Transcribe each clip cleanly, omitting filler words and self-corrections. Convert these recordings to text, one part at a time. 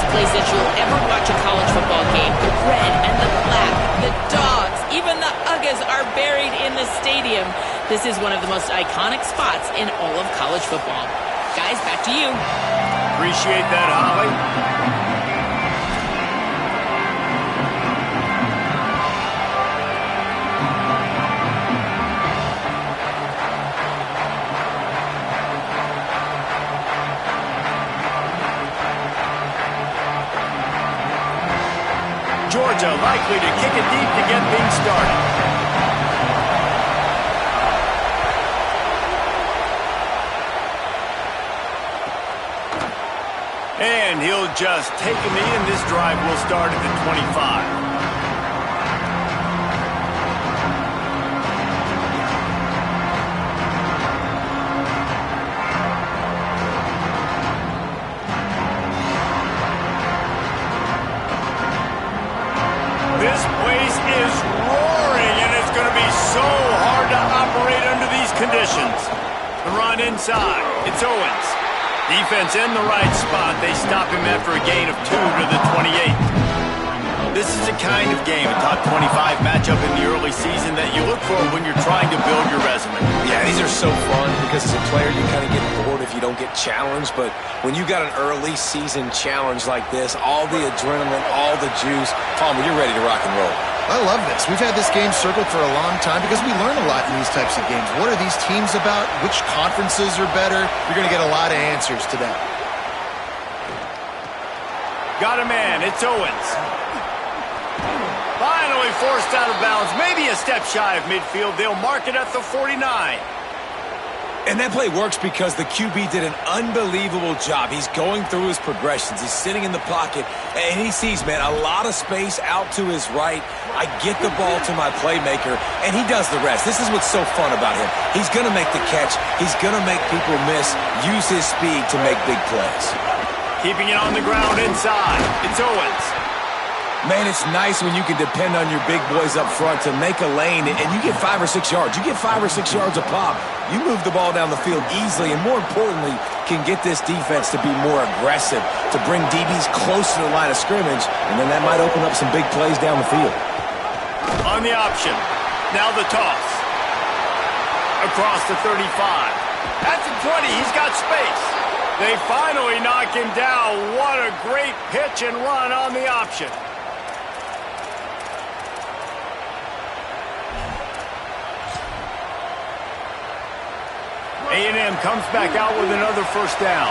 best place that you'll ever watch a college football game. The red and the black, the dogs, even the UGAs are buried in the stadium. This is one of the most iconic spots in all of college football. Guys, back to you. Appreciate that, Holly. Georgia likely to kick it deep to get things started. And he'll just take a knee, and this drive will start at the 25. This place is roaring, and it's going to be so hard to operate under these conditions. The run inside. It's Owens. Defense in the right spot. They stop him after a gain of 2 to the 28. This is the kind of game, a top 25 matchup in the early season, that you look for when you're trying to build your resume. Yeah, these are so fun because as a player you kind of get bored if you don't get challenged, but when you got an early season challenge like this, all the adrenaline, all the juice, Palmer, you're ready to rock and roll. I love this. We've had this game circled for a long time because we learn a lot in these types of games. What are these teams about? Which conferences are better? You're going to get a lot of answers today. Got a man. It's Owens. Finally forced out of bounds. Maybe a step shy of midfield. They'll mark it at the 49. And that play works because the QB did an unbelievable job. He's going through his progressions. He's sitting in the pocket, and he sees, man, a lot of space out to his right. I get the ball to my playmaker, and he does the rest. This is what's so fun about him. He's going to make the catch. He's going to make people miss, use his speed to make big plays. Keeping it on the ground inside. It's Owens. Man, it's nice when you can depend on your big boys up front to make a lane, and you get 5 or 6 yards. You get 5 or 6 yards a pop. You move the ball down the field easily, and more importantly, can get this defense to be more aggressive, to bring DBs close to the line of scrimmage, and then that might open up some big plays down the field. On the option. Now the toss. Across the 35. At the 20, he's got space. They finally knock him down. What a great pitch and run on the option. A&M comes back out with another first down.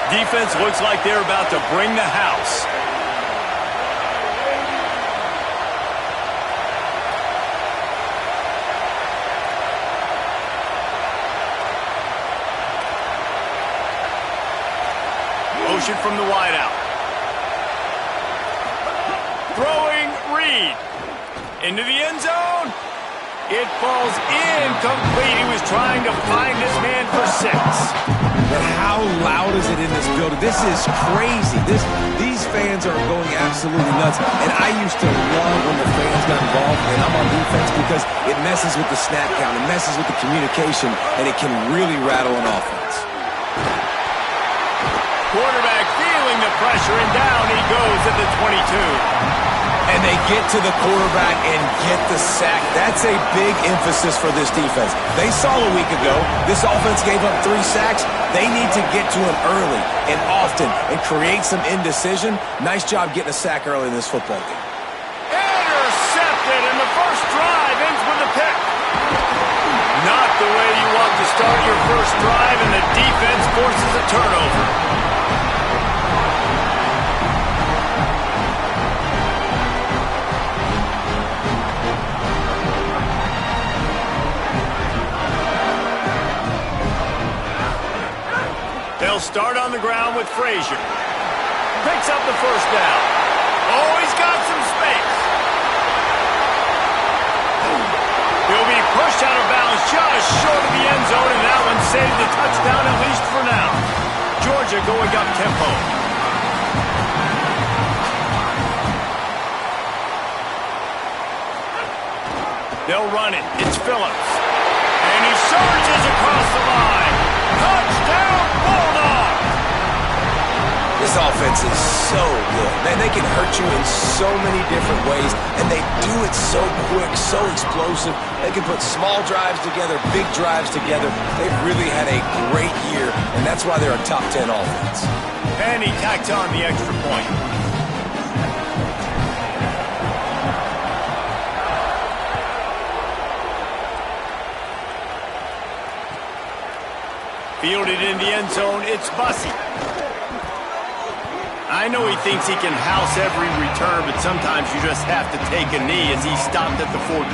Defense looks like they're about to bring the house. Motion from the wideout. Throwing Reed. Into the end zone. It falls incomplete. He was trying to find his man for 6. But how loud is it in this building? This is crazy. These fans are going absolutely nuts. And I used to love when the fans got involved, and I'm on defense, because it messes with the snap count, it messes with the communication, and it can really rattle an offense. Quarterback feeling the pressure, and down he goes at the 22. And they get to the quarterback and get the sack. That's a big emphasis for this defense. They saw a week ago, this offense gave up 3 sacks. They need to get to him early and often and create some indecision. Nice job getting a sack early in this football game. Intercepted, and the first drive ends with a pick. Not the way you want to start your first drive, and the defense forces a turnover. They'll start on the ground with Frazier. Picks up the first down. Oh, he's got some space. He'll be pushed out of bounds just short of the end zone, and that one saved the touchdown, at least for now. Georgia going up tempo. They'll run it. It's Phillips. And he surges across the line. Touchdown, Bulldog! This This offense is so good. Man, they can hurt you in so many different ways, and they do it so quick, so explosive. They can put small drives together, big drives together. They've really had a great year, and that's why they're a top 10 offense. And he tacks on the extra point. Fielded in the end zone, it's Bussey. I know he thinks he can house every return, but sometimes you just have to take a knee as he stopped at the 14.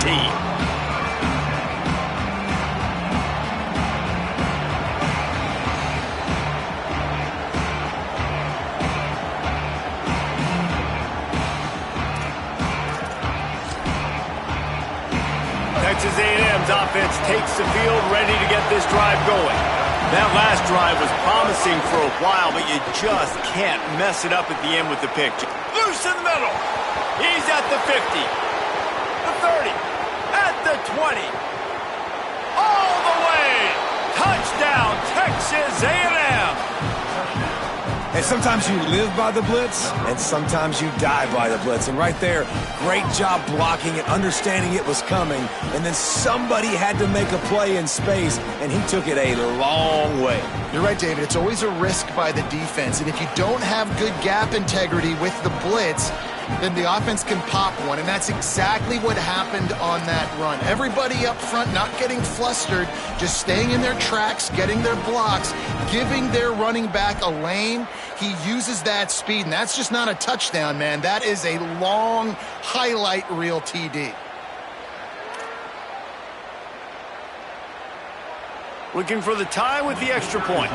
Texas A&M's offense takes the field, ready to get this drive going. That last drive was promising for a while, but you just can't mess it up at the end with the pick. Loose in the middle. He's at the 50, the 30, at the 20. All the way. Touchdown, Texas A&M. And sometimes you live by the blitz, and sometimes you die by the blitz. And right there, great job blocking it, understanding it was coming. And then somebody had to make a play in space, and he took it a long way. You're right, David. It's always a risk by the defense. And if you don't have good gap integrity with the blitz, then the offense can pop one. And that's exactly what happened on that run. Everybody up front not getting flustered, just staying in their tracks, getting their blocks, giving their running back a lane. He uses that speed, and that's just not a touchdown, man. That is a long highlight reel TD. Looking for the tie with the extra point.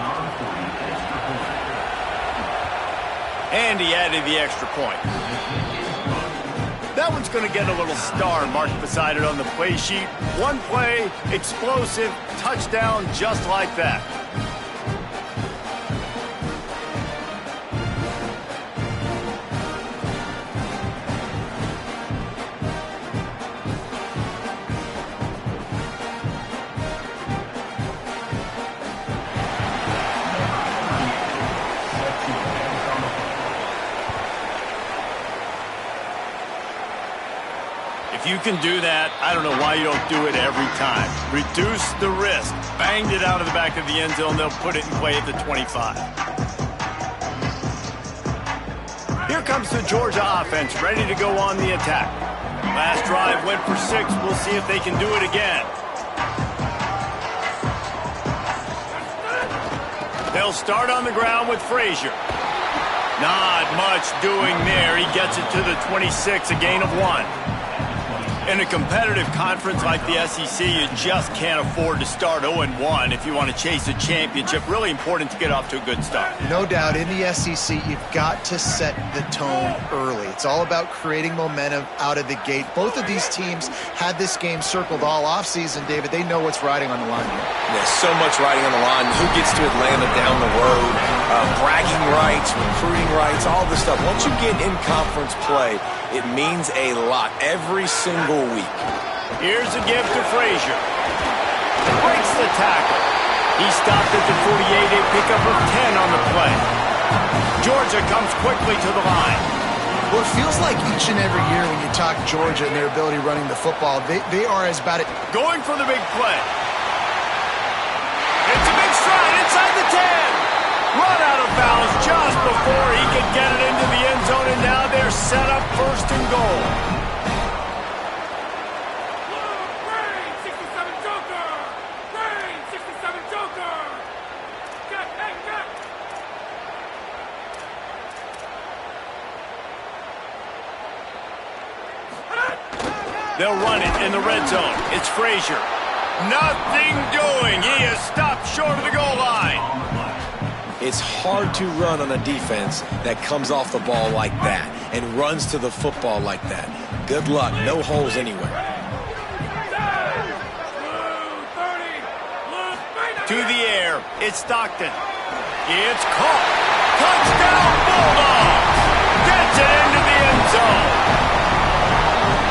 And he added the extra point. That one's going to get a little star marked beside it on the play sheet. One play, explosive, touchdown, just like that. If you can do that, I don't know why you don't do it every time. Reduce the risk. Banged it out of the back of the end zone. They'll put it in play at the 25. Here comes the Georgia offense, ready to go on the attack. Last drive went for 6. We'll see if they can do it again. They'll start on the ground with Frazier. Not much doing there. He gets it to the 26, a gain of 1. In a competitive conference like the SEC, you just can't afford to start 0-1 if you want to chase a championship. Really important to get off to a good start. No doubt, in the SEC, you've got to set the tone early. It's all about creating momentum out of the gate. Both of these teams had this game circled all offseason, David. They know what's riding on the line here. There's so much riding on the line. Who gets to Atlanta down the road? Bragging rights, recruiting rights, all this stuff. Once you get in conference play, it means a lot every single week. Here's a give to Frazier. Breaks the tackle. He stopped at the 48, a pickup of 10 on the play. Georgia comes quickly to the line. Well, it feels like each and every year when you talk Georgia and their ability running the football, they are as bad at... Going for the big play. It's a big stride inside the 10. Run out of bounds just before he could get it into the end zone, and now they're set up 1st and goal. They'll run it in the red zone. It's Frazier. Nothing doing. He is stopped short of the goal line. It's hard to run on a defense that comes off the ball like that and runs to the football like that. Good luck. No holes anywhere. To the air. It's Stockton. It's caught. Touchdown Bulldogs. Gets it into the end zone.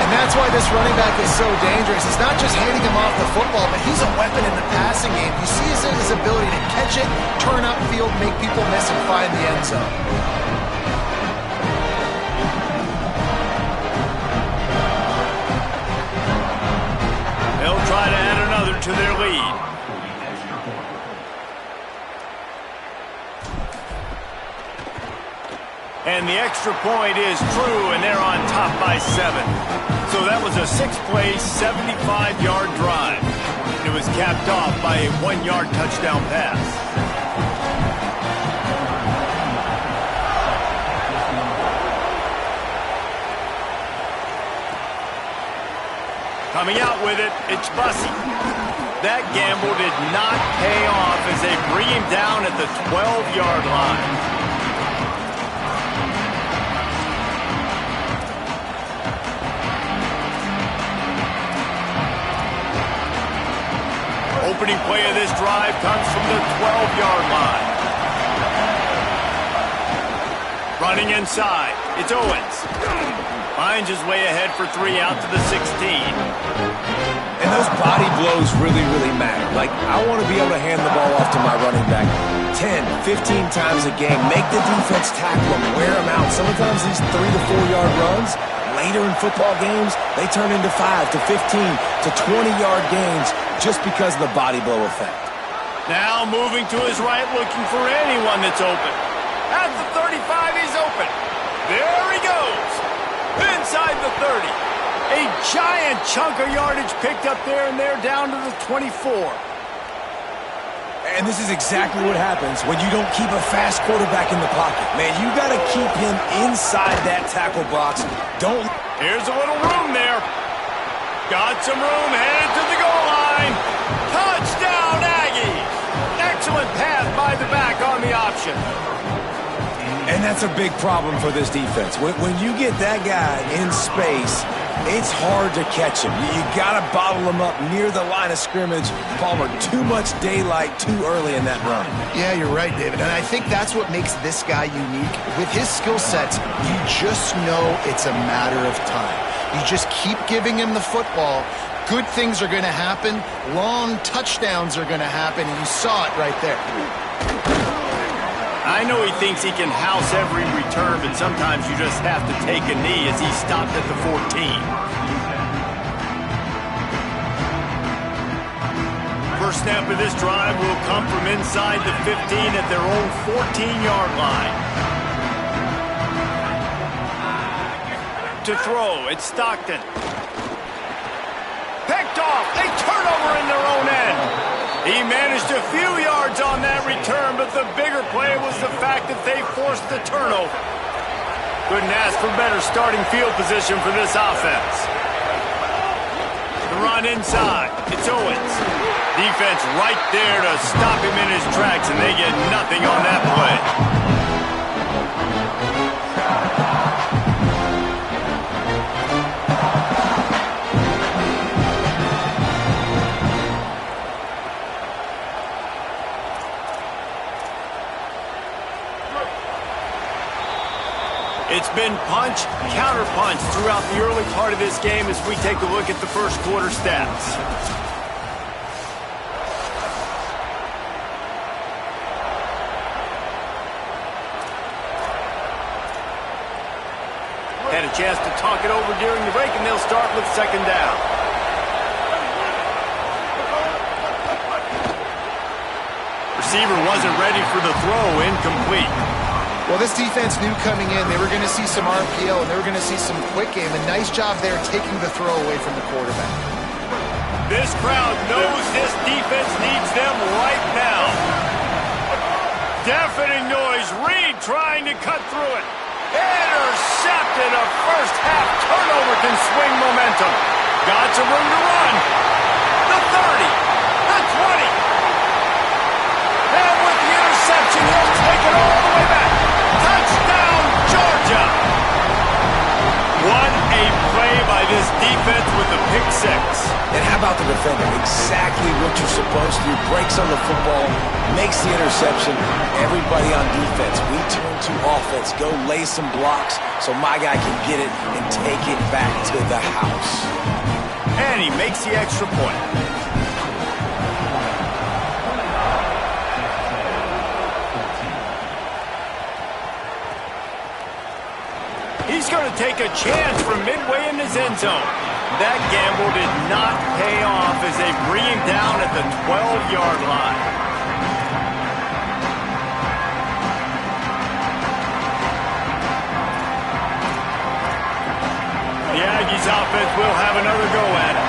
And that's why this running back is so dangerous. It's not just handing him off the football, but he's a weapon in the passing game. You see his ability to catch it, turn upfield, make people miss, and find the end zone. to their lead. And the extra point is true, and they're on top by 7. So that was a 6-play, 75-yard drive. It was capped off by a 1-yard touchdown pass. Coming out with it, it's Bussey. That gamble did not pay off as they bring him down at the 12-yard line. Opening play of this drive comes from the 12-yard line. Running inside, it's Owens. Finds his way ahead for 3 out to the 16. And those body blows really, really matter. Like, I want to be able to hand the ball off to my running back 10, 15 times a game. Make the defense tackle him, wear him out. Sometimes these 3 to 4-yard runs, later in football games, they turn into 5 to 15 to 20-yard gains just because of the body blow effect. Now moving to his right, looking for anyone that's open. At the 35, he's open. There he goes. Inside the 30. A giant chunk of yardage picked up there, and they're down to the 24. And this is exactly what happens when you don't keep a fast quarterback in the pocket. Man, you got to keep him inside that tackle box. Don't. Here's a little room there. Got some room, headed to the goal line. Touchdown, Aggies. Excellent pass by the back on the option. And that's a big problem for this defense. When you get that guy in space, it's hard to catch him. You got to bottle him up near the line of scrimmage. Palmer, too much daylight too early in that run. Yeah, you're right, David. And I think that's what makes this guy unique. With his skill sets, you just know it's a matter of time. You just keep giving him the football. Good things are going to happen. Long touchdowns are going to happen. And you saw it right there. I know he thinks he can house every return, but sometimes you just have to take a knee as he stopped at the 14. First snap of this drive will come from inside the 15 at their own 14-yard line. To throw, it's Stockton. Picked off, a turnover in their own end. He managed a few yards on that return, but the bigger play was the fact that they forced the turnover. Couldn't ask for better starting field position for this offense. The run inside, it's Owens. Defense right there to stop him in his tracks, and they get nothing on that play. It's been punch, counter-punch throughout the early part of this game as we take a look at the first quarter stats. Had a chance to talk it over during the break, and they'll start with second down. Receiver wasn't ready for the throw, incomplete. Well, this defense knew coming in they were going to see some RPO and they were going to see some quick game. A nice job there taking the throw away from the quarterback. This crowd knows this defense needs them right now. Deafening noise. Reed trying to cut through it. Intercepted. A first half turnover can swing momentum. Got some room to run. The 30. The 20. And with the interception, he'll take it all the way back. Touchdown, Georgia! What a play by this defense with the pick six. And how about the defender? Exactly what you're supposed to do. Breaks on the football, makes the interception. Everybody on defense, we turn to offense. Go lay some blocks so my guy can get it and take it back to the house. And he makes the extra point. He's going to take a chance from midway in his end zone. That gamble did not pay off as they bring him down at the 12-yard line. The Aggies offense will have another go at it.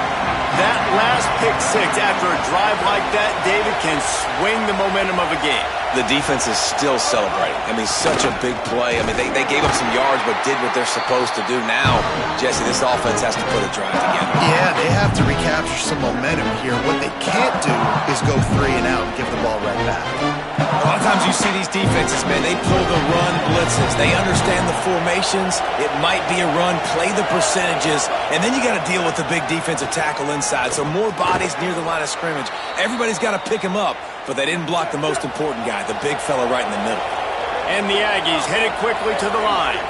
That last pick six after a drive like that, David, can swing the momentum of a game. The defense is still celebrating. I mean, such a big play. I mean, they gave up some yards but did what they're supposed to do. Now, Jesse, this offense has to put a drive together. Yeah, they have to recapture some momentum here. What they can't do is go 3 and out and give the ball right back. A lot of times you see these defenses, man, they pull the run blitzes. They understand the formations. It might be a run, play the percentages, and then you got to deal with the big defensive tackle inside. So more bodies near the line of scrimmage. Everybody's got to pick him up, but they didn't block the most important guy, the big fella right in the middle. And the Aggies headed quickly to the line.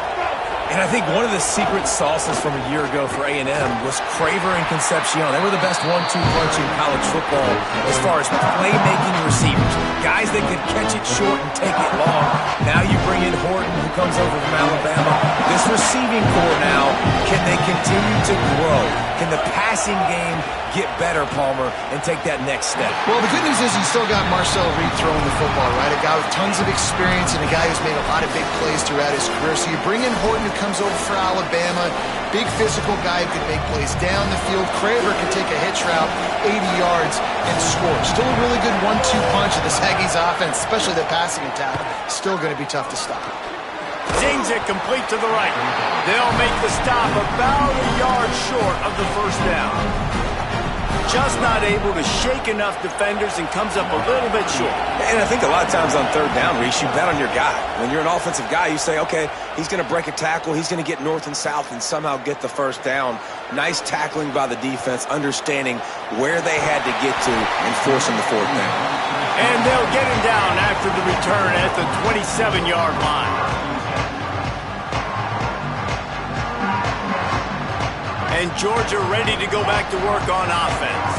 And I think one of the secret sauces from a year ago for A&M was Craver and Concepcion. They were the best 1-2 punch in college football as far as playmaking receivers. Guys that could catch it short and take it long. Now you bring in Horton, who comes over from Alabama. This receiving core now, can they continue to grow? Can the passing game get better, Palmer, and take that next step? Well, the good news is you still got Marcel Reed throwing the football, right? A guy with tons of experience and a guy who's made a lot of big plays throughout his career. So you bring in Horton, who comes over for Alabama. Big physical guy who can make plays down the field. Craver can take a hitch route, 80 yards, and score. Still a really good 1-2 punch of the Aggies offense, especially the passing attack. Still going to be tough to stop. Zings it complete to the right. They'll make the stop about a yard short of the first down. Just not able to shake enough defenders and comes up a little bit short. And I think a lot of times on third down, Reese, you bet on your guy. When you're an offensive guy, you say, okay, he's going to break a tackle, he's going to get north and south and somehow get the first down. Nice tackling by the defense, understanding where they had to get to and forcing the fourth down. And they'll get him down after the return at the 27-yard line. And Georgia ready to go back to work on offense.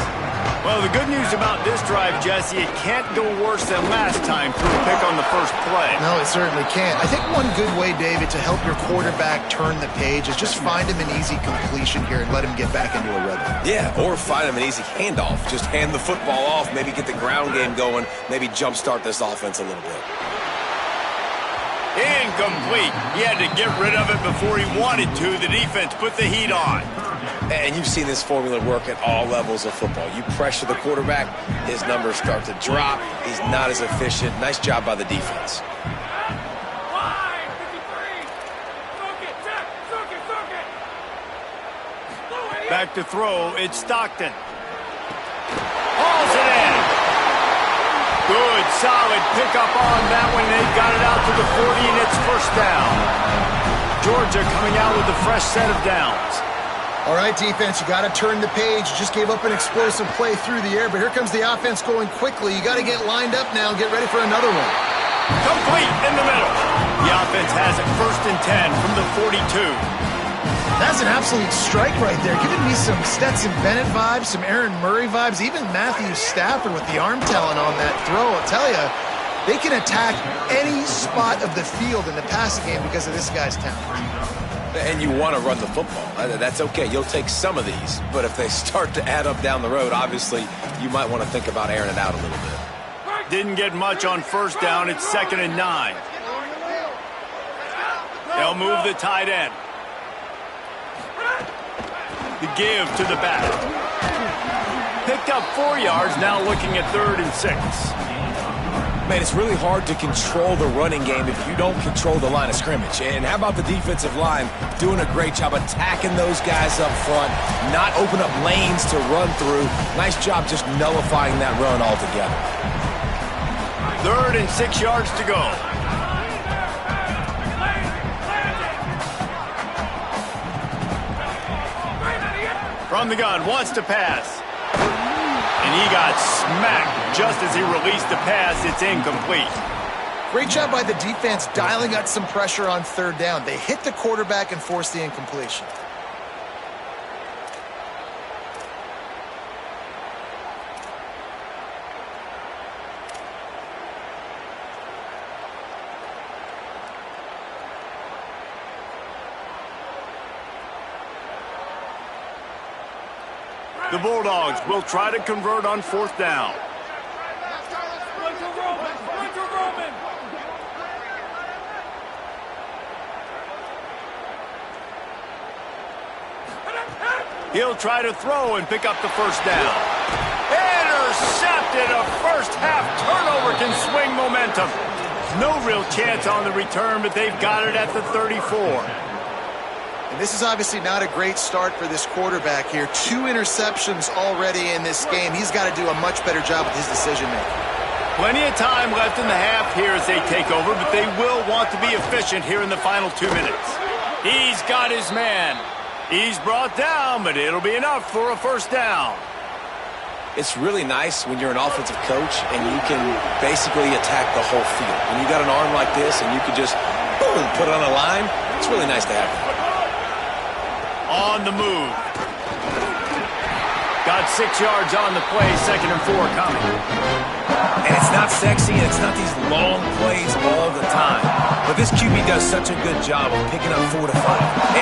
Well, the good news about this drive, Jesse, it can't go worse than last time through a pick on the first play. No, it certainly can't. I think one good way, David, to help your quarterback turn the page is just find him an easy completion here and let him get back into a rhythm. Yeah, or find him an easy handoff. Just hand the football off, maybe get the ground game going, maybe jumpstart this offense a little bit. Incomplete. He had to get rid of it before he wanted to. The defense put the heat on. And you've seen this formula work at all levels of football. You pressure the quarterback, his numbers start to drop. He's not as efficient. Nice job by the defense. Back to throw. It's Stockton. Hauls it in. Good, solid pickup on that one. They got it out to the 40, and it's first down. Georgia coming out with a fresh set of downs. All right, defense, you got to turn the page. You just gave up an explosive play through the air, but here comes the offense going quickly. You got to get lined up now and get ready for another one. Complete in the middle. The offense has it 1st and 10 from the 42. That's an absolute strike right there. Giving me some Stetson Bennett vibes, some Aaron Murray vibes, even Matthew Stafford with the arm talent on that throw. I'll tell you, they can attack any spot of the field in the passing game because of this guy's talent. And you want to run the football. That's okay. You'll take some of these. But if they start to add up down the road, obviously, you might want to think about airing it out a little bit. Didn't get much on first down. It's 2nd and 9. They'll move the tight end. The give to the back. Picked up 4 yards, now looking at 3rd and 6. Man, it's really hard to control the running game if you don't control the line of scrimmage. And how about the defensive line doing a great job attacking those guys up front, not open up lanes to run through. Nice job just nullifying that run altogether. 3rd and 6 yards to go. From the gun, wants to pass. And he got smacked just as he released the pass. It's incomplete. Great job by the defense dialing up some pressure on 3rd down. They hit the quarterback and forced the incompletion. The Bulldogs will try to convert on 4th down. He'll try to throw and pick up the 1st down. Intercepted. A first-half turnover can swing momentum. No real chance on the return, but they've got it at the 34. And this is obviously not a great start for this quarterback here. 2 interceptions already in this game. He's got to do a much better job with his decision-making. Plenty of time left in the half here as they take over, but they will want to be efficient here in the final 2 minutes. He's got his man. He's brought down, but it'll be enough for a 1st down. It's really nice when you're an offensive coach and you can basically attack the whole field. When you got an arm like this and you can just, boom, put it on a line, it's really nice to have that. On the move. Got 6 yards on the play, 2nd and 4 coming. And it's not sexy and it's not these long plays all the time. But this QB does such a good job of picking up 4 to 5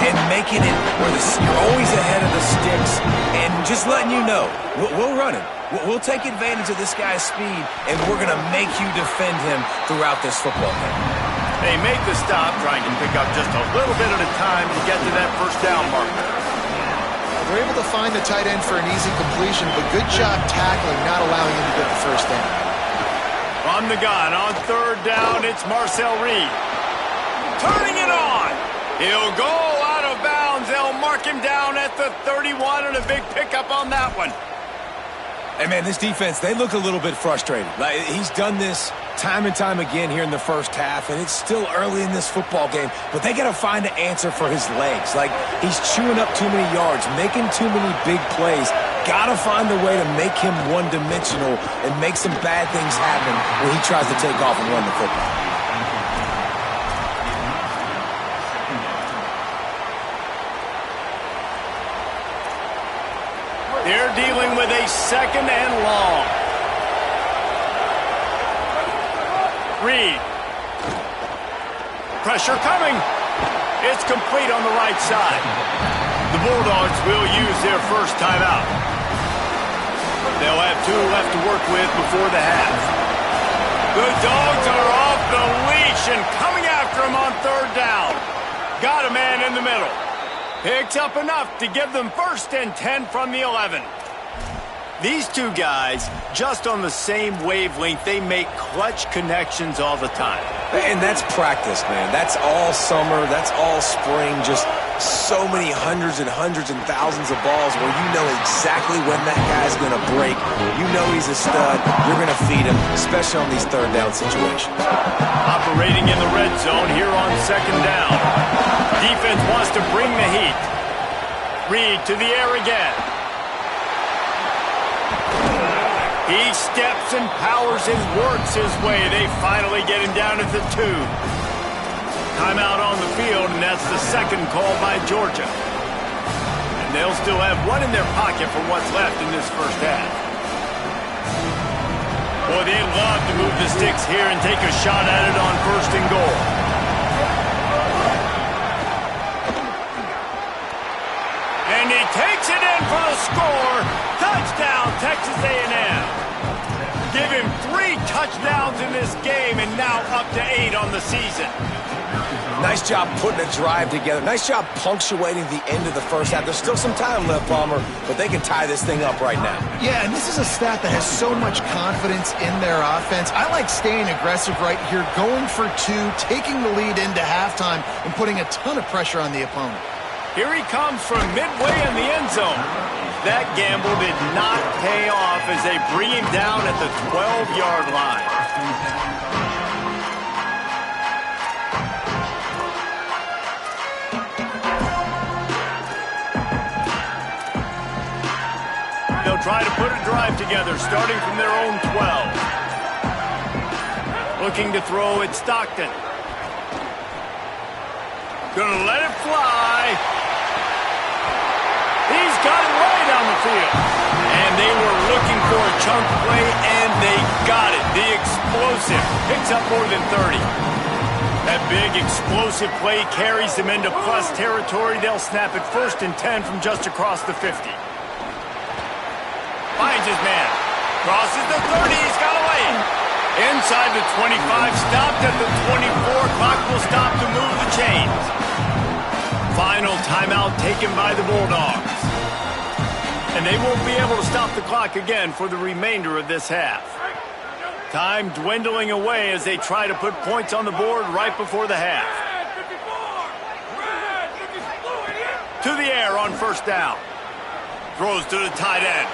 and making it where you're always ahead of the sticks and just letting you know, we'll run it. We'll take advantage of this guy's speed, and we're going to make you defend him throughout this football game. They make the stop, trying to pick up just a little bit at a time to get to that 1st down mark. They're able to find the tight end for an easy completion, but good job tackling, not allowing him to get the 1st down. From the gun, on 3rd down, it's Marcel Reed. Turning it on. He'll go out of bounds. They'll mark him down at the 31, and a big pickup on that one. Hey, man, this defense, they look a little bit frustrated. Like, he's done this time and time again here in the 1st half, and it's still early in this football game, but they got to find an answer for his legs. Like, he's chewing up too many yards, making too many big plays. Got to find a way to make him one-dimensional and make some bad things happen when he tries to take off and run the football. They're dealing with a 2nd and long. Reed. Pressure coming. It's complete on the right side. The Bulldogs will use their 1st timeout. They'll have 2 left to work with before the half. The Dogs are off the leash and coming after him on 3rd down. Got a man in the middle. Picks up enough to give them 1st and 10 from the 11. These 2 guys, just on the same wavelength, they make clutch connections all the time. And that's practice, man. That's all summer. That's all spring. Just so many hundreds and thousands of balls where you know exactly when that guy's going to break. You know he's a stud. You're going to feed him, especially on these 3rd down situations. Operating in the red zone here on 2nd down. Defense wants to bring the heat. Reed to the air again. He steps and powers and works his way. They finally get him down at the 2. Timeout on the field, and that's the 2nd call by Georgia. And they'll still have 1 in their pocket for what's left in this 1st half. Boy, they'd love to move the sticks here and take a shot at it on 1st and goal. And he takes it in for the score. Touchdown, Texas A&M. Give him 3 touchdowns in this game and now up to 8 on the season. Nice job putting a drive together. Nice job punctuating the end of the 1st half. There's still some time left, Palmer, but they can tie this thing up right now. Yeah, and this is a staff that has so much confidence in their offense. I like staying aggressive right here, going for 2, taking the lead into halftime, and putting a ton of pressure on the opponent. Here he comes from midway in the end zone. That gamble did not pay off as they bring him down at the 12-yard line. They'll try to put a drive together, starting from their own 12. Looking to throw at Stockton. Gonna let it fly. He's got it right on the field. And they were looking for a chunk play, and they got it. The explosive picks up more than 30. That big explosive play carries them into plus territory. They'll snap it 1st and 10 from just across the 50. finds his man. Crosses the 30. He's got away. Inside the 25. Stopped at the 24. Clock will stop to move the chains. Final timeout taken by the Bulldogs. And they won't be able to stop the clock again for the remainder of this half. Time dwindling away as they try to put points on the board right before the half. To the air on first down. Throws to the tight end.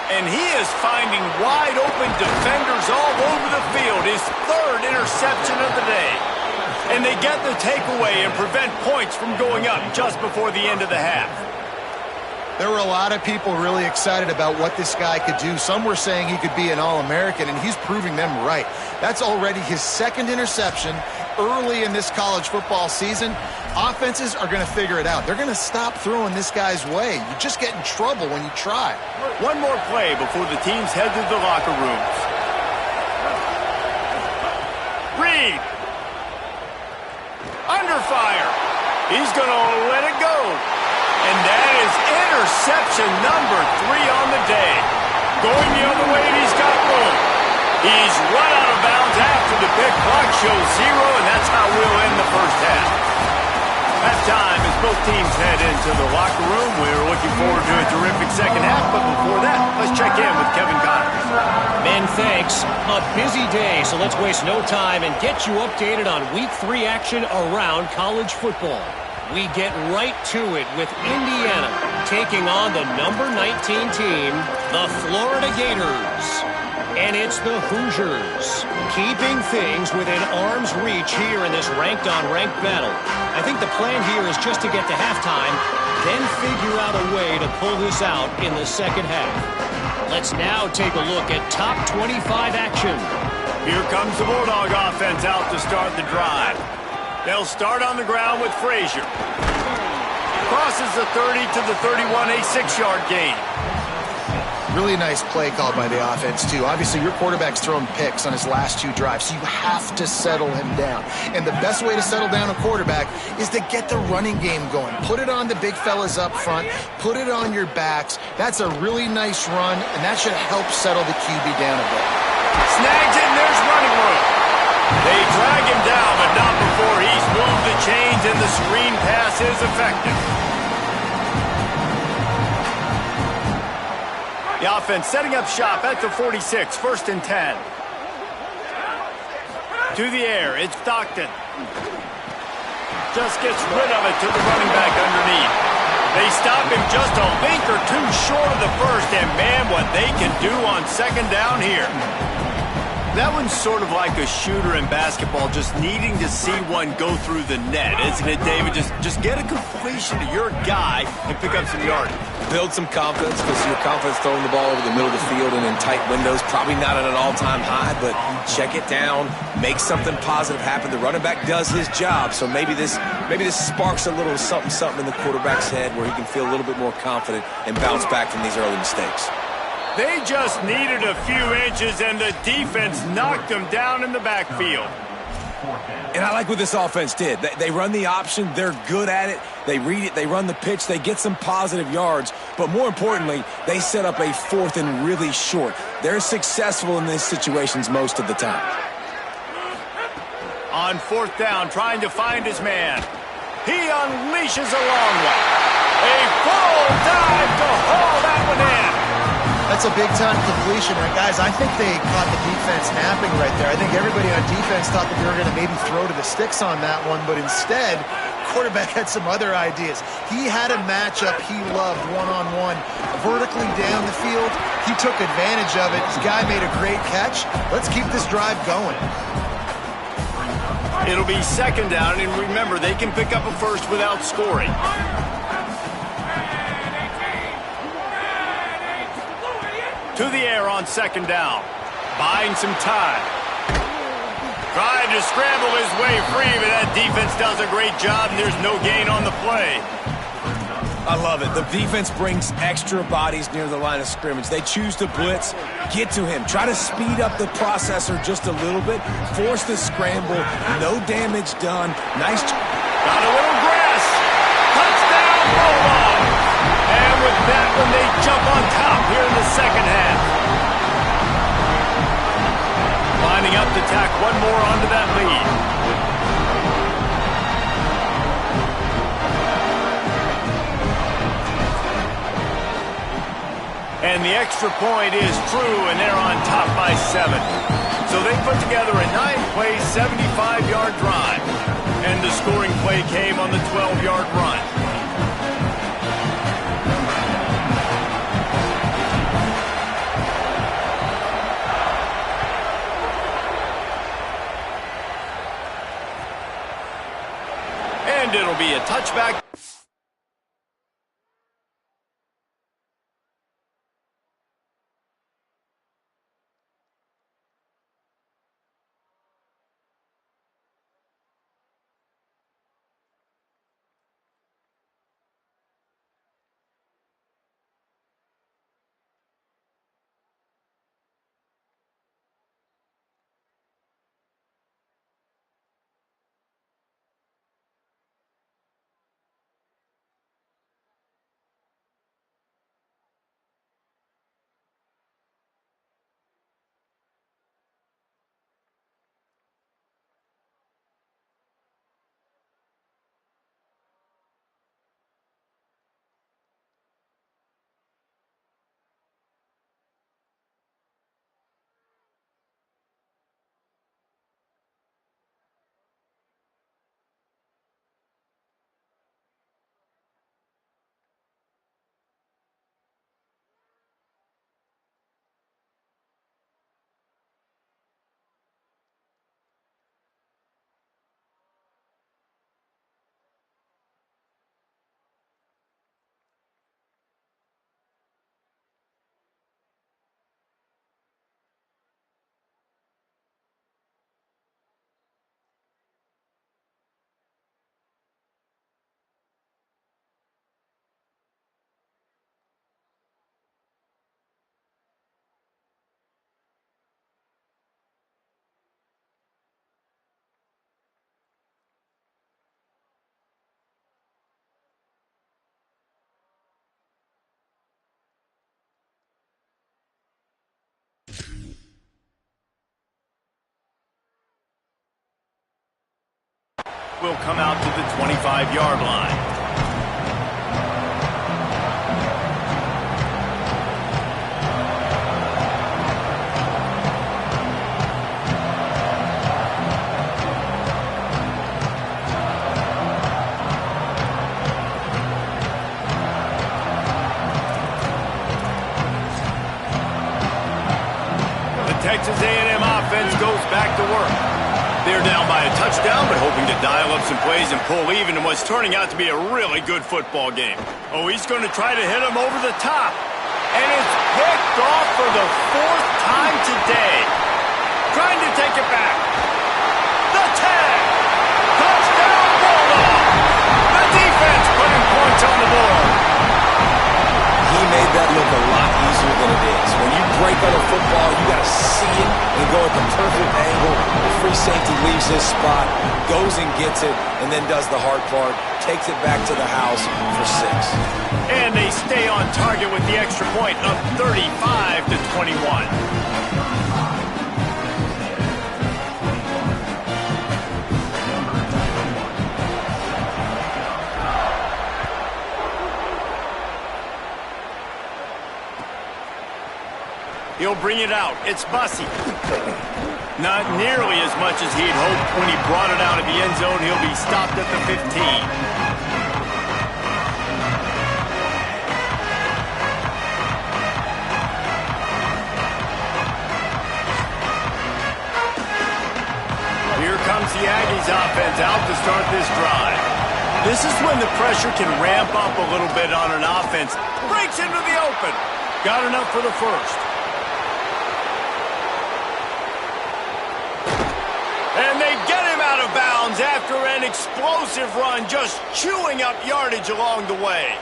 And he is finding wide-open defenders all over the field. His third interception of the day. And they get the takeaway and prevent points from going up just before the end of the half. There were a lot of people really excited about what this guy could do. Some were saying he could be an All-American, and he's proving them right. That's already his second interception early in this college football season. Offenses are going to figure it out. They're going to stop throwing this guy's way. You just get in trouble when you try. One more play before the teams head to the locker rooms. Reed. Under fire. He's going to let it go. And that is interception number 3 on the day. Going the other way, and he's got room. He's run out of bounds after the pick. Clock shows 0, and that's how we'll end the first half. Halftime as both teams head into the locker room. We're looking forward to a terrific second half, but before that, let's check in with Kevin Connors. Men, thanks. A busy day, so let's waste no time and get you updated on Week 3 action around college football. We get right to it with Indiana taking on the number 19 team, the Florida Gators. And it's the Hoosiers keeping things within arm's reach here in this ranked-on-ranked battle. I think the plan here is just to get to halftime, then figure out a way to pull this out in the second half. Let's now take a look at top 25 action. Here comes the Bulldog offense out to start the drive. They'll start on the ground with Frazier. Crosses the 30 to the 31, a 6-yard gain. Really nice play called by the offense, too. Obviously, your quarterback's thrown picks on his last 2 drives, so you have to settle him down. And the best way to settle down a quarterback is to get the running game going. Put it on the big fellas up front. Put it on your backs. That's a really nice run, and that should help settle the QB down a bit. Snags it, and there's running room. They drag him down, but not before he's moved the chains, and the screen pass is effective. The offense setting up shop at the 46, 1st and 10. To the air, it's Stockton. Just gets rid of it to the running back underneath. They stop him just a link or 2 short of the first, and man, what they can do on second down here. That one's sort of like a shooter in basketball, just needing to see one go through the net, isn't it, David? Just get a completion to your guy and pick up some yardage. Build some confidence, because your confidence throwing the ball over the middle of the field and in tight windows, probably not at an all-time high, but check it down, make something positive happen. The running back does his job, so maybe this sparks a little something in the quarterback's head where he can feel a little bit more confident and bounce back from these early mistakes. They just needed a few inches, and the defense knocked them down in the backfield. And I like what this offense did. They run the option. They're good at it. They read it. They run the pitch. They get some positive yards. But more importantly, they set up a 4th and really short. They're successful in these situations most of the time. On 4th down, trying to find his man. He unleashes a long one. A full dive to haul that one in. That's a big-time completion, right, guys? I think they caught the defense napping right there. I think everybody on defense thought that they were going to maybe throw to the sticks on that one, but instead, quarterback had some other ideas. He had a matchup he loved one-on-one, vertically down the field. He took advantage of it. This guy made a great catch. Let's keep this drive going. It'll be 2nd down, and remember, they can pick up a first without scoring. To the air on 2nd down. Buying some time. Trying to scramble his way free, but that defense does a great job, and there's no gain on the play. I love it. The defense brings extra bodies near the line of scrimmage. They choose to blitz, get to him, try to speed up the processor just a little bit, force the scramble, no damage done. Nice. Got a little grass. Touchdown, Bulldogs. And with that when they jump on top here in the second half. Lining up to tack one more onto that lead. And the extra point is true, and they're on top by 7. So they put together a 9-play, 75-yard drive. And the scoring play came on the 12-yard run. And it'll be a touchback. Will come out to the 25-yard line. The Texas A&M offense goes back to work. They're down by a touchdown, but hoping to dial up some plays and pull even in what's turning out to be a really good football game. Oh, he's going to try to hit him over the top. And it's picked off for the 4th time today. Trying to take it back. The tag. Touchdown, Bulldog. The defense putting points on the board. He made that look a lot easier than it is. When you break on a football, you got to see it and go at the perfect angle. The free safety leaves his spot, goes and gets it, and then does the hard part, takes it back to the house for 6. And they stay on target with the extra point of 35-21. He'll bring it out. It's Bussey. Not nearly as much as he'd hoped when he brought it out of the end zone. He'll be stopped at the 15. Here comes the Aggies offense out to start this drive. This is when the pressure can ramp up a little bit on an offense. Breaks into the open. Got enough for the first. And they get him out of bounds after an explosive run, just chewing up yardage along the way.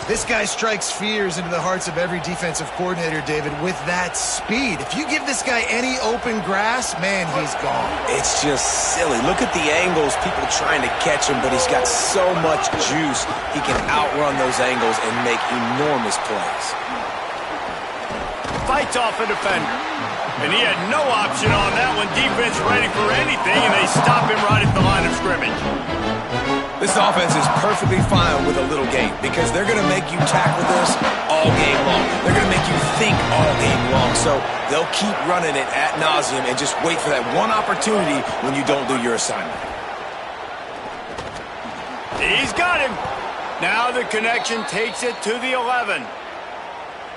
This guy strikes fears into the hearts of every defensive coordinator, David, with that speed. If you give this guy any open grass, man, he's gone. It's just silly. Look at the angles, people trying to catch him, but he's got so much juice. He can outrun those angles and make enormous plays. Fights off a defender. And he had no option on that one. Defense ready for anything, and they stop him right at the line of scrimmage. This offense is perfectly fine with a little game because they're going to make you tackle this all game long. They're going to make you think all game long. So they'll keep running it ad nauseum and just wait for that one opportunity when you don't do your assignment. He's got him. Now the connection takes it to the 11.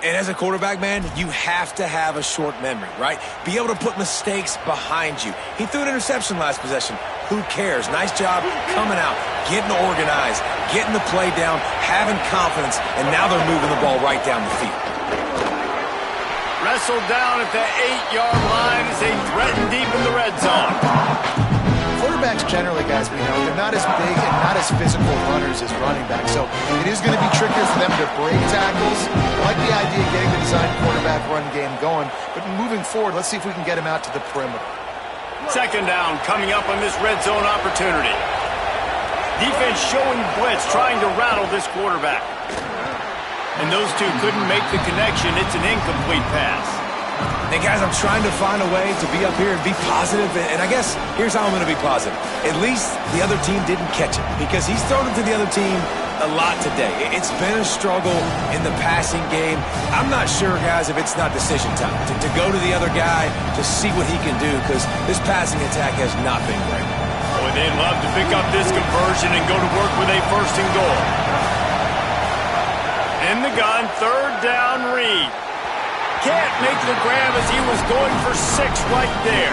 And as a quarterback, man, you have to have a short memory, right? Be able to put mistakes behind you. He threw an interception last possession. Who cares? Nice job coming out, getting organized, getting the play down, having confidence, and now they're moving the ball right down the field. Wrestled down at the 8-yard line as they threaten deep in the red zone. Quarterbacks generally, guys, we know, they're not as big and not as physical runners as running backs. So it is going to be trickier for them to break tackles. I like the idea of getting the design quarterback run game going. But moving forward, let's see if we can get him out to the perimeter. Second down coming up on this red zone opportunity. Defense showing blitz, trying to rattle this quarterback. And those two couldn't make the connection. It's an incomplete pass. Hey, guys, I'm trying to find a way to be up here and be positive, and I guess here's how I'm going to be positive. At least the other team didn't catch it because he's thrown it to the other team a lot today. It's been a struggle in the passing game. I'm not sure, guys, if it's not decision time to go to the other guy to see what he can do because this passing attack has not been great. Boy, they'd love to pick up this conversion and go to work with a first and goal. In the gun, third down, Reed. Can't make the grab as he was going for 6 right there.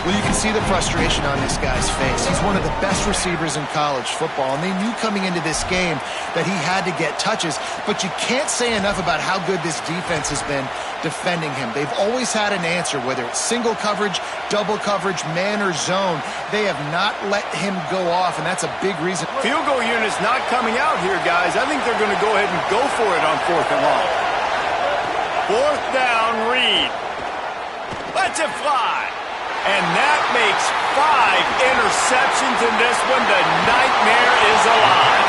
Well, you can see the frustration on this guy's face. He's one of the best receivers in college football, and they knew coming into this game that he had to get touches, but you can't say enough about how good this defense has been defending him. They've always had an answer, whether it's single coverage, double coverage, man or zone. They have not let him go off, and that's a big reason. Field goal unit's not coming out here, guys. I think they're going to go ahead and go for it on 4th and long. 4th down, Reed. Lets it fly. And that makes 5 interceptions in this one. The nightmare is alive.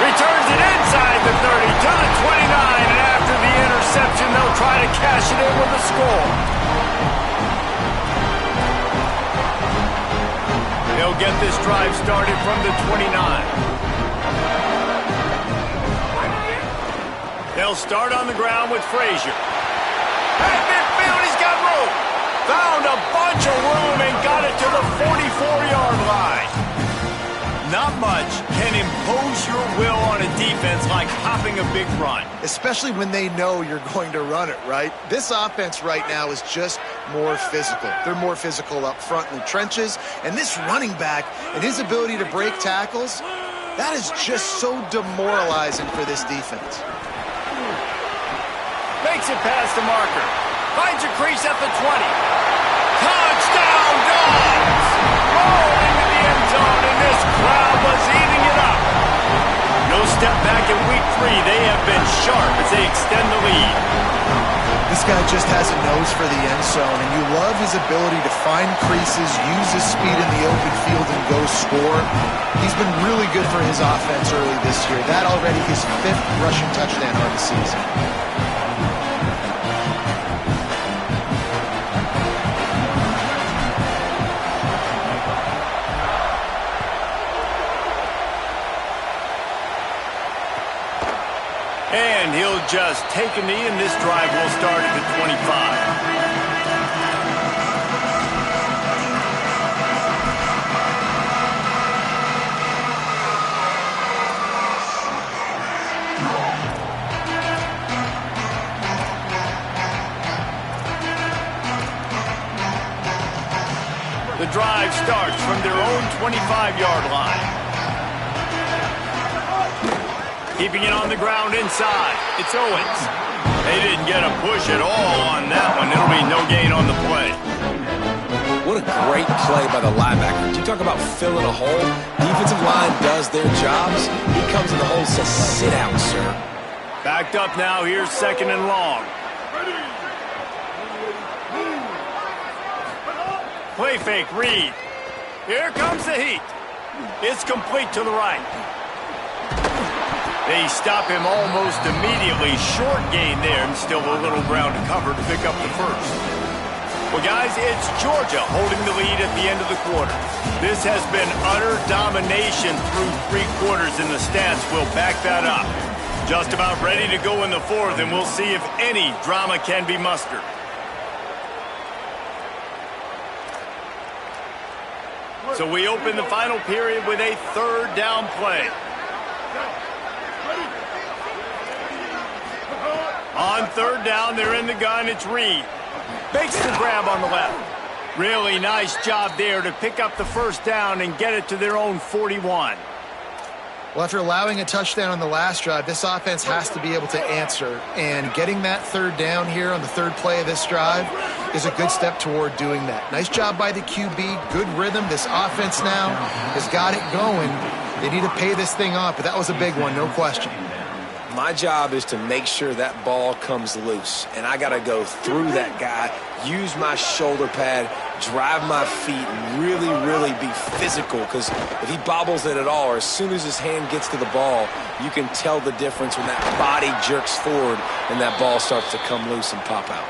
Returns it inside the 30 to the 29. And after the interception, they'll try to cash it in with a score. They'll get this drive started from the 29. They'll start on the ground with Frazier. At midfield, he's got room. Found a bunch of room and got it to the 44-yard line. Not much can impose your will on a defense like hopping a big run. Especially when they know you're going to run it, right? This offense right now is just more physical. They're more physical up front in the trenches. And this running back and his ability to break tackles, that is just so demoralizing for this defense. Makes it past the marker. Finds a crease at the 20. Touchdown, Dogs! Roll into the end zone, and this crowd was eating it up. No step back in week 3. They have been sharp as they extend the lead. This guy just has a nose for the end zone, and you love his ability to find creases, use his speed in the open field, and go score. He's been really good for his offense early this year. That already his 5th rushing touchdown on the season. And he'll just take a knee, and this drive will start at the 25. The drive starts from their own 25-yard line. Keeping it on the ground inside. It's Owens. They didn't get a push at all on that one. It'll be no gain on the play. What a great play by the linebacker. You talk about filling a hole. Defensive line does their jobs. He comes in the hole and says, sit down, sir. Backed up now. Here's 2nd and long. Play fake, Reed. Here comes the heat. It's complete to the right. They stop him almost immediately. Short gain there, and still a little ground to cover to pick up the first. Well, guys, it's Georgia holding the lead at the end of the quarter. This has been utter domination through 3 quarters, and the stats will back that up. Just about ready to go in the 4th, and we'll see if any drama can be mustered. So we open the final period with a 3rd down play. On 3rd down, they're in the gun. It's Reed. Makes the grab on the left. Really nice job there to pick up the 1st down and get it to their own 41. Well, after allowing a touchdown on the last drive, this offense has to be able to answer. And getting that 3rd down here on the 3rd play of this drive is a good step toward doing that. Nice job by the QB. Good rhythm. This offense now has got it going. They need to pay this thing off, but that was a big one, no question. My job is to make sure that ball comes loose, and I got to go through that guy, use my shoulder pad, drive my feet, and really, really be physical, because if he bobbles it at all, or as soon as his hand gets to the ball, you can tell the difference when that body jerks forward and that ball starts to come loose and pop out.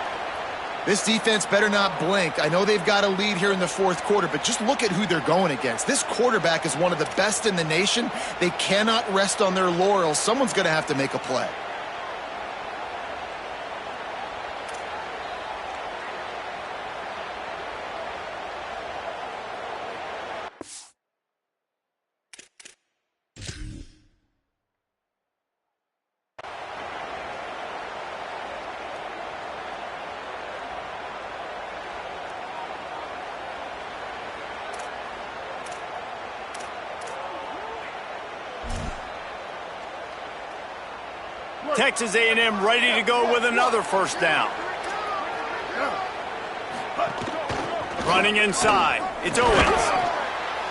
This defense better not blink. I know they've got a lead here in the 4th quarter, but just look at who they're going against. This quarterback is one of the best in the nation. They cannot rest on their laurels. Someone's going to have to make a play. Texas A&M ready to go with another 1st down. Running inside. It's Owens.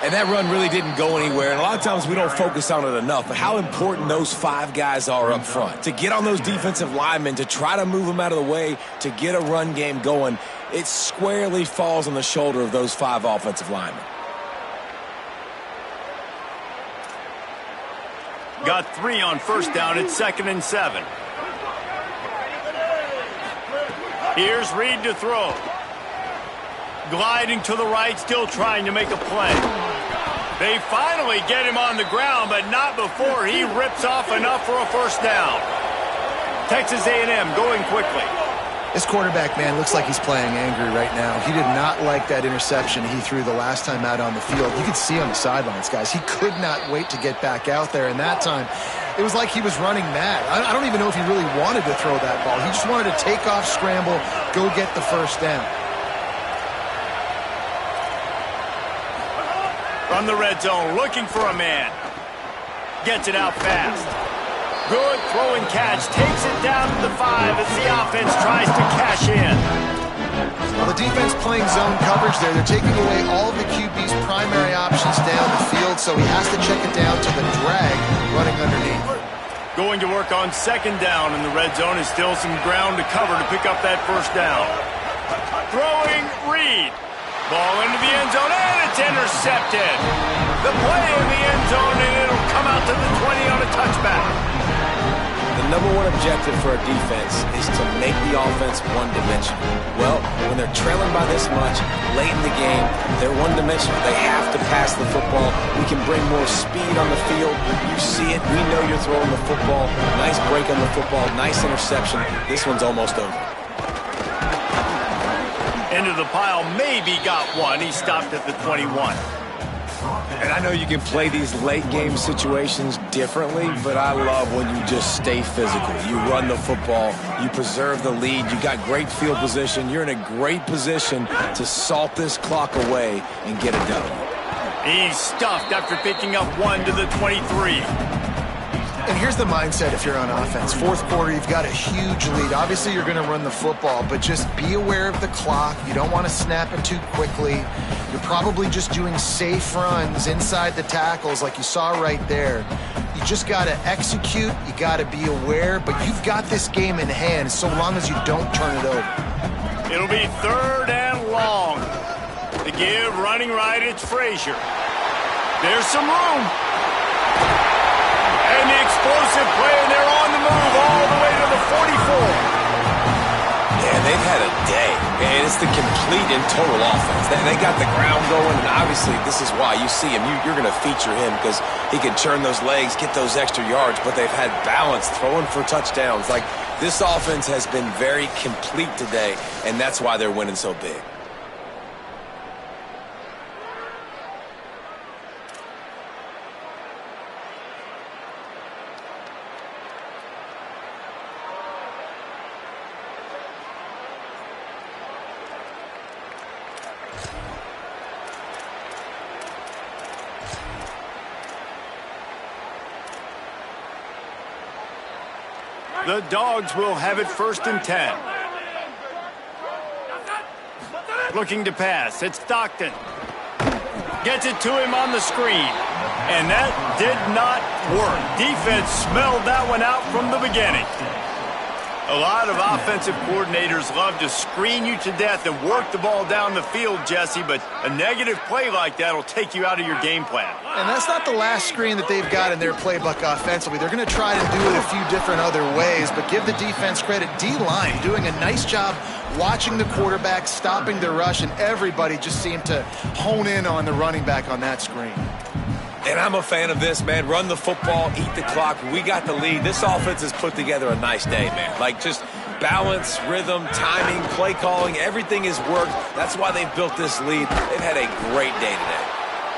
And that run really didn't go anywhere. And a lot of times we don't focus on it enough. But how important those 5 guys are up front. To get on those defensive linemen, to try to move them out of the way, to get a run game going, it squarely falls on the shoulder of those 5 offensive linemen. Got 3 on 1st down. It's 2nd and 7. Here's Reed to throw. Gliding to the right, still trying to make a play. They finally get him on the ground, but not before he rips off enough for a 1st down. Texas A&M going quickly. This quarterback, man, looks like he's playing angry right now. He did not like that interception he threw the last time out on the field. You could see on the sidelines, guys. He could not wait to get back out there, and that time it was like he was running mad. I don't even know if he really wanted to throw that ball. He just wanted to take off, scramble, go get the 1st down. From the red zone, looking for a man. Gets it out fast. Good throw and catch. Takes it down to the 5 as the offense tries to cash in. Well, the defense playing zone coverage there. They're taking away all of the QB's primary options down the field, so he has to check it down to the drag running underneath. Going to work on 2nd down in the red zone. Is still some ground to cover to pick up that 1st down. Throwing Reed. Ball into the end zone, and it's intercepted. The play in the end zone, and it'll come out to the 20 on a touchback. The number 1 objective for a defense is to make the offense one-dimensional. Well, when they're trailing by this much, late in the game, they're one-dimensional. They have to pass the football. We can bring more speed on the field. You see it. We know you're throwing the football. Nice break on the football. Nice interception. This one's almost over. Into the pile, maybe got one. He stopped at the 21. And I know you can play these late game situations differently, but I love when you just stay physical. You run the football, you preserve the lead, you got great field position, you're in a great position to salt this clock away and get it done. He's stuffed after picking up 1 to the 23. And here's the mindset if you're on offense. Fourth quarter, you've got a huge lead. Obviously, you're going to run the football, but just be aware of the clock. You don't want to snap it too quickly. You're probably just doing safe runs inside the tackles like you saw right there. You just got to execute. You got to be aware, but you've got this game in hand so long as you don't turn it over. It'll be 3rd and long. To give, running right, it's Frazier. There's some room. And the explosive play, and they're on the move all the way to the 44. Yeah, they've had a day, and it's the complete and total offense. They got the ground going, and obviously this is why you see him. You're going to feature him because he can turn those legs, get those extra yards, but they've had balance, throwing for touchdowns. Like, this offense has been very complete today, and that's why they're winning so big. The Dogs will have it 1st and 10. Looking to pass. It's Stockton. Gets it to him on the screen. And that did not work. Defense smelled that one out from the beginning. A lot of offensive coordinators love to screen you to death and work the ball down the field, Jesse, but a negative play like that will take you out of your game plan. And that's not the last screen that they've got in their playbook offensively. They're going to try to do it a few different other ways, but give the defense credit. D-line doing a nice job watching the quarterback, stopping the rush, and everybody just seemed to hone in on the running back on that screen. And I'm a fan of this, man. Run the football, eat the clock. We got the lead. This offense has put together a nice day, man. Like, just balance, rhythm, timing, play calling, everything has worked. That's why they've built this lead. They've had a great day today.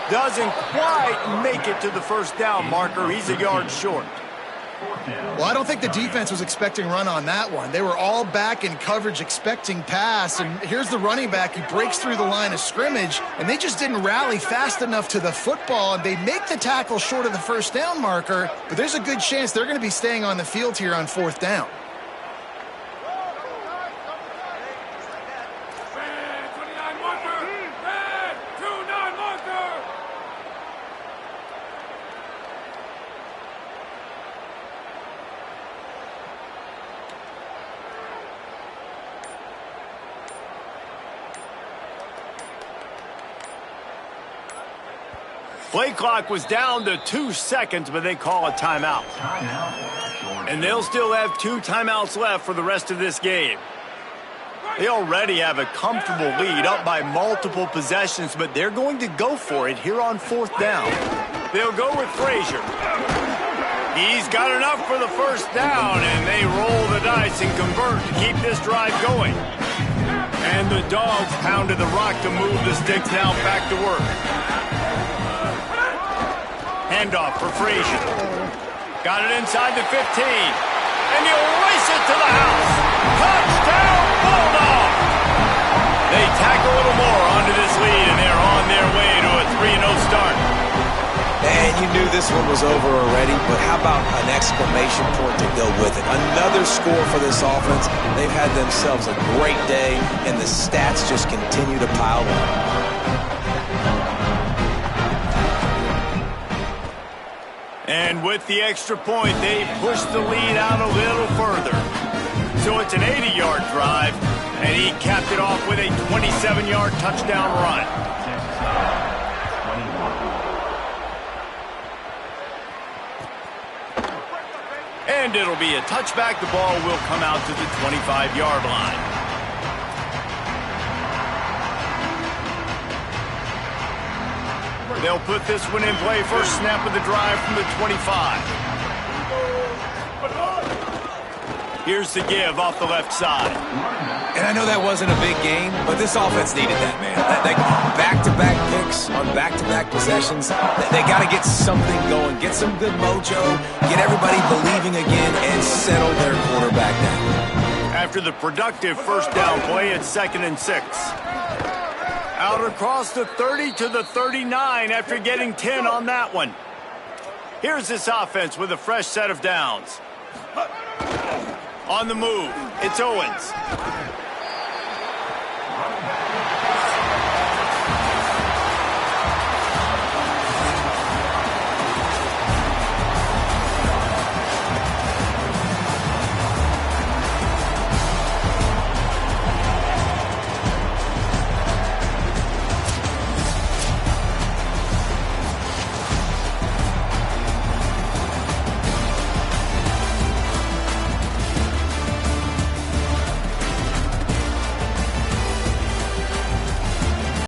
Doesn't quite make it to the 1st down marker. He's a yard short. Well, I don't think the defense was expecting run on that one. They were all back in coverage expecting pass, and here's the running back. He breaks through the line of scrimmage, and they just didn't rally fast enough to the football, and they make the tackle short of the 1st down marker, but there's a good chance they're going to be staying on the field here on 4th down. Play clock was down to 2 seconds, but they call a timeout. And they'll still have 2 timeouts left for the rest of this game. They already have a comfortable lead, up by multiple possessions, but they're going to go for it here on 4th down. They'll go with Frazier. He's got enough for the 1st down, and they roll the dice and convert to keep this drive going. And the Dogs pounded the rock to move the sticks now back to work. Handoff for Frazier. Got it inside the 15. And he'll race it to the house. Touchdown, Bulldogs! They tack a little more onto this lead, and they're on their way to a 3-0 start. And you knew this one was over already, but how about an exclamation point to go with it? Another score for this offense. They've had themselves a great day, and the stats just continue to pile up. And with the extra point, they push the lead out a little further. So it's an 80-yard drive, and he capped it off with a 27-yard touchdown run. And it'll be a touchback. The ball will come out to the 25-yard line. They'll put this one in play. First snap of the drive from the 25. Here's the give off the left side. And I know that wasn't a big game, but this offense needed that, man. Back-to-back picks on back-to-back possessions. They got to get something going, get some good mojo, get everybody believing again, and settle their quarterback down. After the productive 1st down play, it's 2nd and 6. Out across the 30 to the 39 after getting 10 on that one. Here's this offense with a fresh set of downs. On the move, it's Owens.